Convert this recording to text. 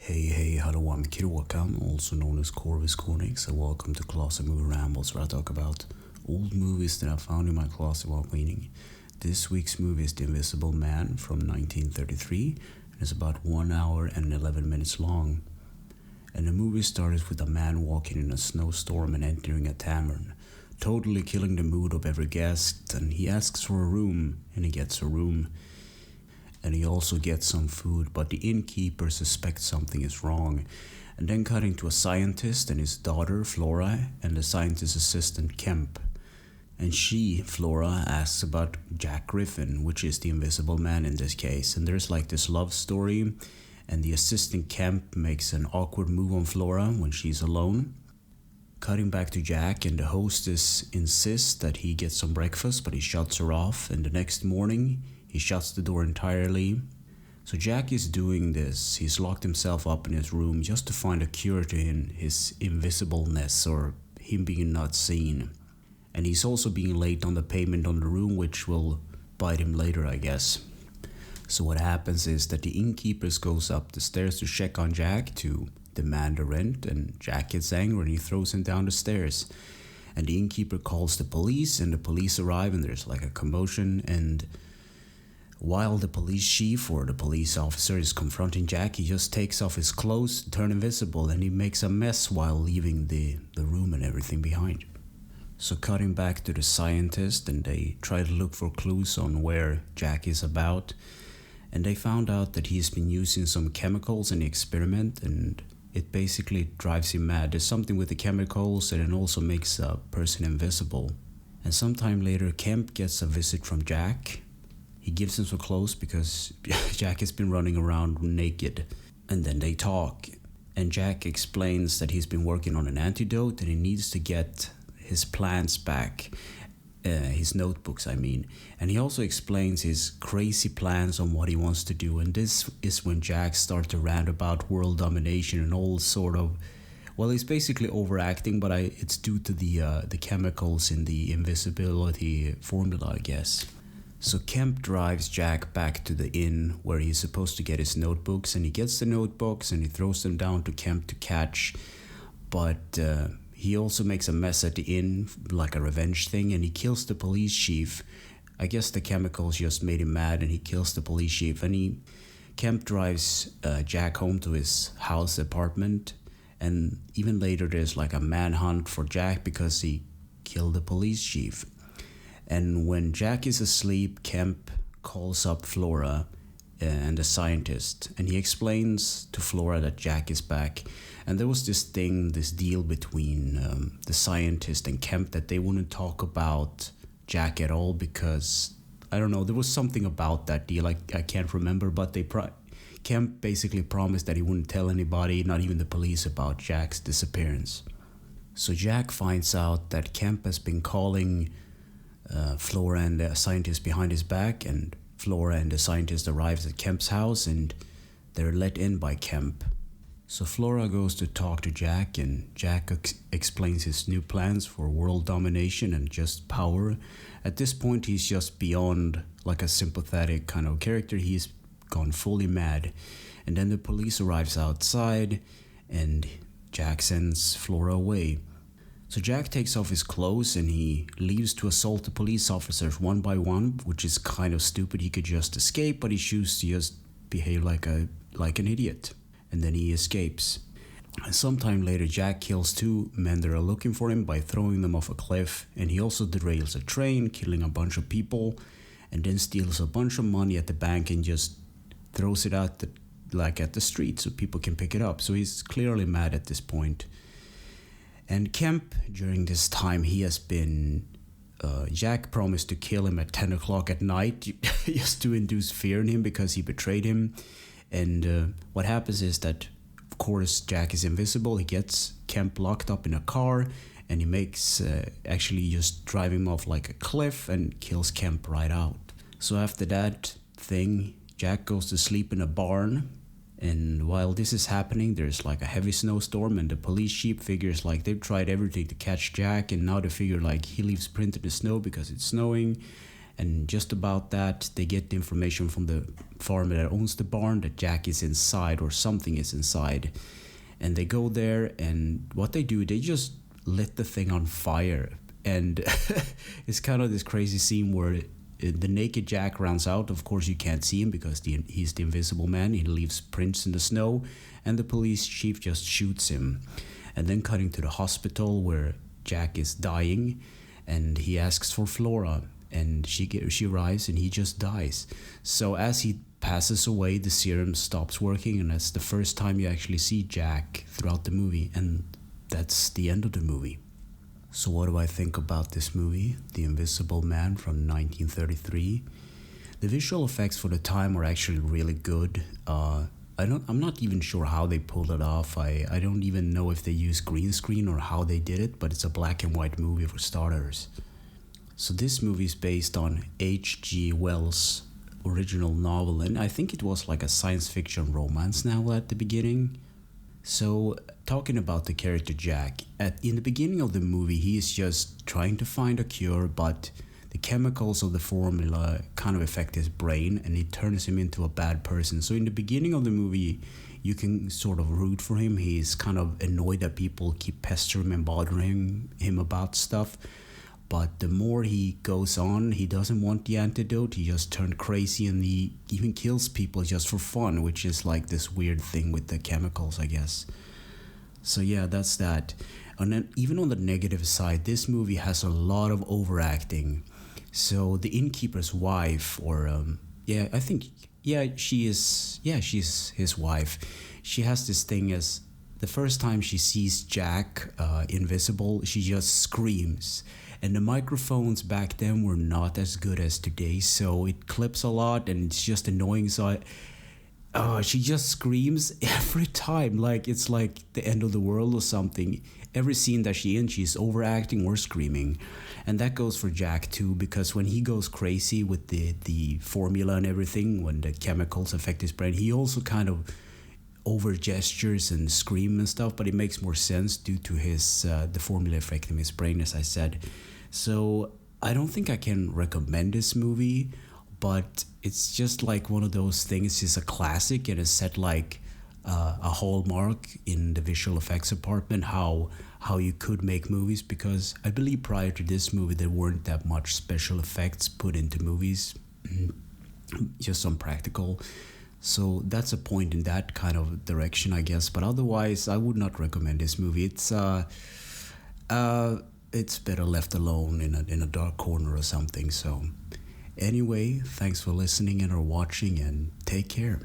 Hey, hello, I'm Kråkan, also known as Corvus Konix, and welcome to Classic Movie Rambles, where I talk about old movies that I found in my closet while cleaning. This week's movie is The Invisible Man from 1933, and it's about 1 hour and 11 minutes long. And the movie starts with a man walking in a snowstorm and entering a tavern, totally killing the mood of every guest, and he asks for a room, and he gets a room. And he also gets some food, but the innkeeper suspects something is wrong. And then cutting to a scientist and his daughter, Flora, and the scientist's assistant, Kemp. And she, Flora, asks about Jack Griffin, which is the invisible man in this case. And there's like this love story, and the assistant Kemp makes an awkward move on Flora when she's alone. Cutting back to Jack, and the hostess insists that he gets some breakfast, but he shuts her off, and the next morning, he shuts the door entirely. So Jack is doing this. He's locked himself up in his room just to find a cure to his invisibleness, or him being not seen. And he's also being late on the payment on the room, which will bite him later, I guess. So what happens is that the innkeeper goes up the stairs to check on Jack to demand the rent, and Jack gets angry and he throws him down the stairs. And the innkeeper calls the police, and the police arrive, and there's like a commotion. And while the police chief or the police officer is confronting Jack, he just takes off his clothes, turn invisible, and he makes a mess while leaving the room and everything behind. So cutting back to the scientist, and they try to look for clues on where Jack is about. And they found out that he's been using some chemicals in the experiment, and it basically drives him mad. There's something with the chemicals, and it also makes a person invisible. And sometime later, Kemp gets a visit from Jack. He gives him some clothes because Jack has been running around naked. And then they talk. And Jack explains that he's been working on an antidote and he needs to get his plans back. His notebooks, I mean. And he also explains his crazy plans on what he wants to do. And this is when Jack starts to rant about world domination and all sort of... Well, he's basically overacting, but it's due to the chemicals in the invisibility formula, I guess. So Kemp drives Jack back to the inn where he's supposed to get his notebooks, and he gets the notebooks and he throws them down to Kemp to catch. But he also makes a mess at the inn, like a revenge thing, and he kills the police chief. I guess the chemicals just made him mad, and he kills the police chief. And Kemp drives Jack home to his house apartment, and even later there's like a manhunt for Jack because he killed the police chief. And when Jack is asleep, Kemp calls up Flora and the scientist, and he explains to Flora that Jack is back. And there was this deal between the scientist and Kemp that they wouldn't talk about Jack at all because, I don't know, there was something about that deal I can't remember, but Kemp basically promised that he wouldn't tell anybody, not even the police, about Jack's disappearance. So Jack finds out that Kemp has been calling Flora and the scientist behind his back, and Flora and the scientist arrives at Kemp's house, and they're let in by Kemp. So Flora goes to talk to Jack, and Jack explains his new plans for world domination and just power. At this point, he's just beyond like a sympathetic kind of character. He's gone fully mad. And then the police arrives outside, and Jack sends Flora away. So Jack takes off his clothes and he leaves to assault the police officers one by one, which is kind of stupid. He could just escape, but he chooses to just behave like an idiot. And then he escapes. And sometime later, Jack kills two men that are looking for him by throwing them off a cliff. And he also derails a train, killing a bunch of people, and then steals a bunch of money at the bank and just throws it out at the street so people can pick it up. So he's clearly mad at this point. And Kemp, during this time, he has been... Jack promised to kill him at 10 o'clock at night just to induce fear in him because he betrayed him. And what happens is that, of course, Jack is invisible. He gets Kemp locked up in a car, and he makes actually just drive him off like a cliff and kills Kemp right out. So after that thing, Jack goes to sleep in a barn. And while this is happening, there's like a heavy snowstorm, and the police chief figures like they've tried everything to catch Jack, and now they figure like he leaves print in the snow because it's snowing. And just about that, they get the information from the farmer that owns the barn that Jack is inside or something is inside. And they go there, and what they do, they just lit the thing on fire. And it's kind of this crazy scene where the naked Jack runs out. Of course, you can't see him because he's the invisible man. He leaves prints in the snow, and the police chief just shoots him. And then cutting to the hospital where Jack is dying, and he asks for Flora, and she arrives, and he just dies. So as he passes away, the serum stops working, and that's the first time you actually see Jack throughout the movie, and that's the end of the movie. So what do I think about this movie, The Invisible Man from 1933? The visual effects for the time were actually really good. I'm not even sure how they pulled it off. I don't even know if they used green screen or how they did it, but it's a black and white movie for starters. So this movie is based on H.G. Wells' original novel, and I think it was like a science fiction romance novel at the beginning. So, talking about the character Jack, in the beginning of the movie, he is just trying to find a cure, but the chemicals of the formula kind of affect his brain, and it turns him into a bad person. So in the beginning of the movie, you can sort of root for him. He's kind of annoyed that people keep pestering and bothering him about stuff. But the more he goes on, he doesn't want the antidote. He just turned crazy, and he even kills people just for fun, which is like this weird thing with the chemicals, I guess. So yeah, that's that. And then even on the negative side, this movie has a lot of overacting. So the innkeeper's wife, she's his wife. She has this thing as the first time she sees Jack invisible, she just screams. And the microphones back then were not as good as today, so it clips a lot and it's just annoying. So she just screams every time, like it's like the end of the world or something. Every scene that she's overacting or screaming. And that goes for Jack too, because when he goes crazy with the formula and everything, when the chemicals affect his brain, he also kind of over gestures and scream and stuff, but it makes more sense due to his the formula affecting his brain, as I said. So I don't think I can recommend this movie, but it's just like one of those things. It's a classic, and it's set like a hallmark in the visual effects department, how you could make movies, because I believe prior to this movie there weren't that much special effects put into movies, just some practical. So that's a point in that kind of direction, I guess. But otherwise, I would not recommend this movie. It's better left alone in a dark corner or something. So anyway, thanks for listening and or watching, and take care.